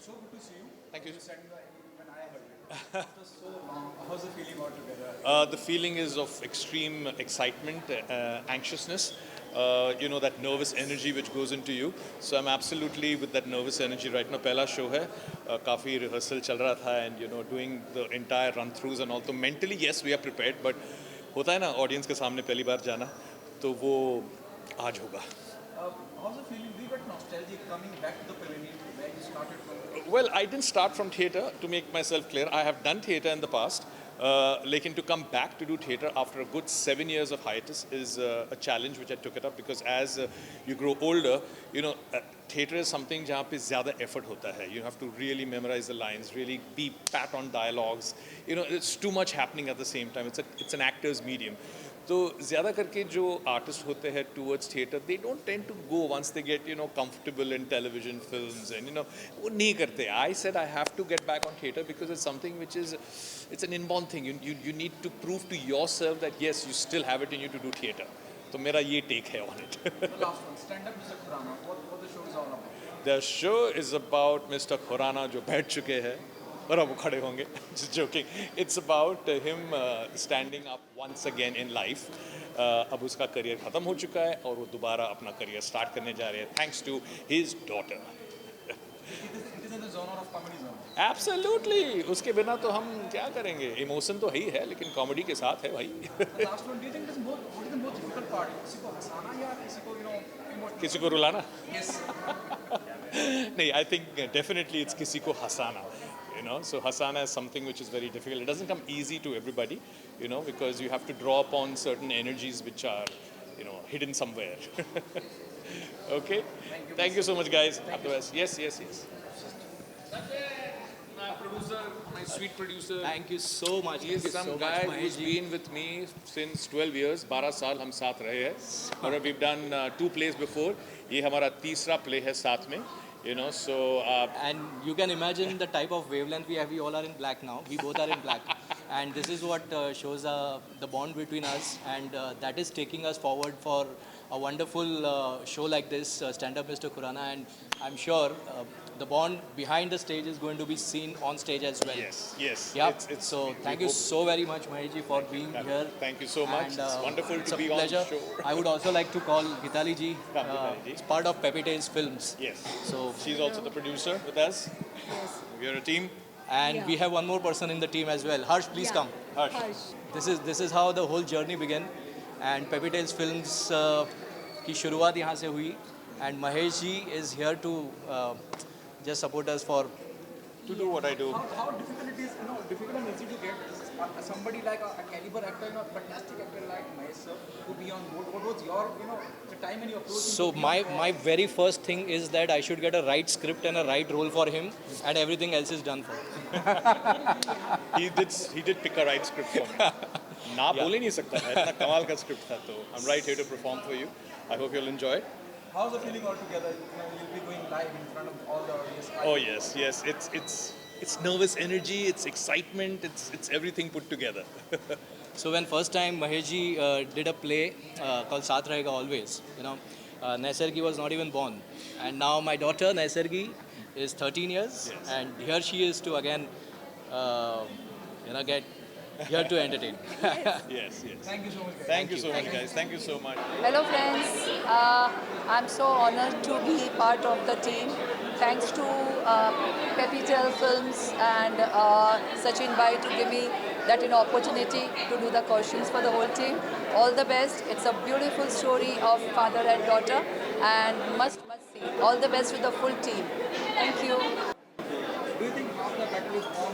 So good to see you. Thank you. You said when I heard you. After so long, how's the feeling altogether? The feeling is of extreme excitement, anxiousness, that nervous energy which goes into you. So I'm absolutely with that nervous energy right now. पहला show है, काफ़ी rehearsal चल रहा था and doing the entire run throughs and all. तो mentally yes we are prepared, but होता है ना audience के सामने पहली बार जाना, तो वो आज होगा. How's the feeling? Do you get nostalgic coming back to the pavilion where you started from? Well, I didn't start from theatre, to make myself clear. I have done theatre in the past. Lekin to come back to do theatre after a good 7 years of hiatus is a challenge which I took it up because as you grow older, theatre is something जहाँ पे ज़्यादा effort होता है. You have to really memorize the lines, really be pat on dialogues. It's too much happening at the same time. It's an actor's medium. तो ज़्यादा करके जो artist होते हैं towards theatre they don't tend to go once they get comfortable in television films and वो नहीं करते. I said I have to get back on theatre because it's something which is it's an inborn thing. You need to prove to yourself that yes you still have it in you to do theatre. तो मेरा ये take है ऑन इट. The last one, stand up Mr. Khurana. What the show is all about? The show is about mister Khurana जो बैठ चुके हैं और अब वो खड़े होंगे. Just joking. It's about him standing up once again in life. अब उसका करियर ख़त्म हो चुका है और वो दोबारा अपना करियर स्टार्ट करने जा रहे हैं thanks to his daughter. It is in the genre of comedy zone. Absolutely. उसके बिना तो हम क्या करेंगे. इमोशन तो है ही है लेकिन कॉमेडी के साथ है भाई. The last one, do you think it is more, what is the most difficult part? किसी को हंसाना या किसी को emotional? किसी को रुलाना. Yes. नहीं, I think definitely it's किसी को हंसाना. So Hasana is something which is very difficult. It doesn't come easy to everybody, because you have to draw upon certain energies which are, hidden somewhere. Okay? Thank you so much, guys. All the best. Yes. My producer, my sweet producer. Thank you so much. He is some guy who's been with me since 12 years. 12 साल हम साथ रहे हैं. और we've done 2 plays before. ये हमारा तीसरा play है साथ में. So And you can imagine the type of wavelength we have. We all are in black now. We both are in black. And this is what shows the bond between us. And that is taking us forward for a wonderful show like this, Stand Up Mr. Khurana. And I'm sure the bond behind the stage is going to be seen on stage as well. yes. Yeah. It's So thank you so very much, Maheshji, for being here. Thank you so much. And, It's wonderful it's to a be pleasure. on the show. I would also like to call Gitali ji. Gitali ji. It's part of Pepe Tales Films. Yes. So She's also the producer with us. Yes. We are a team. and Yeah. we have one more person in the team as well. Harsh, please Yeah. come. Harsh. This is how the whole journey began. And Pepe Tales Films की शुरुआत यहाँ से हुई. And Mahesh ji is here to just support us for. To do what I do. How difficult it is, difficult and easy to get somebody like a caliber actor, a fantastic actor like Mahesh sir, to be on board. What was your, the time and your approach? So my very first thing is that I should get a right script and a right role for him, and everything else is done for. He did pick a right script for me. ना बोल ही नहीं सकता है. इतना कमाल का script था. तो I'm right here to perform for you. I hope you'll enjoy it. How's the feeling altogether? You'll be going live in front of all the audience. Oh yes. It's nervous energy. It's excitement. It's everything put together. So when first time Mahesh ji did a play called Saath Rahega Always, Naisargi was not even born, and now my daughter Naisargi is 13 years, Yes. and here she is to again, get here to entertain. Yes. Thank you so much, guys. Thank you so much, guys. Thank you so much. Hello friends, I'm so honored to be part of the team. Thanks to Pepitel Films and Sachin Bhai to give me that opportunity to do the costumes for the whole team. All the best. It's a beautiful story of father and daughter and must see. All the best to the full team. Thank you. Do you think half the battle is on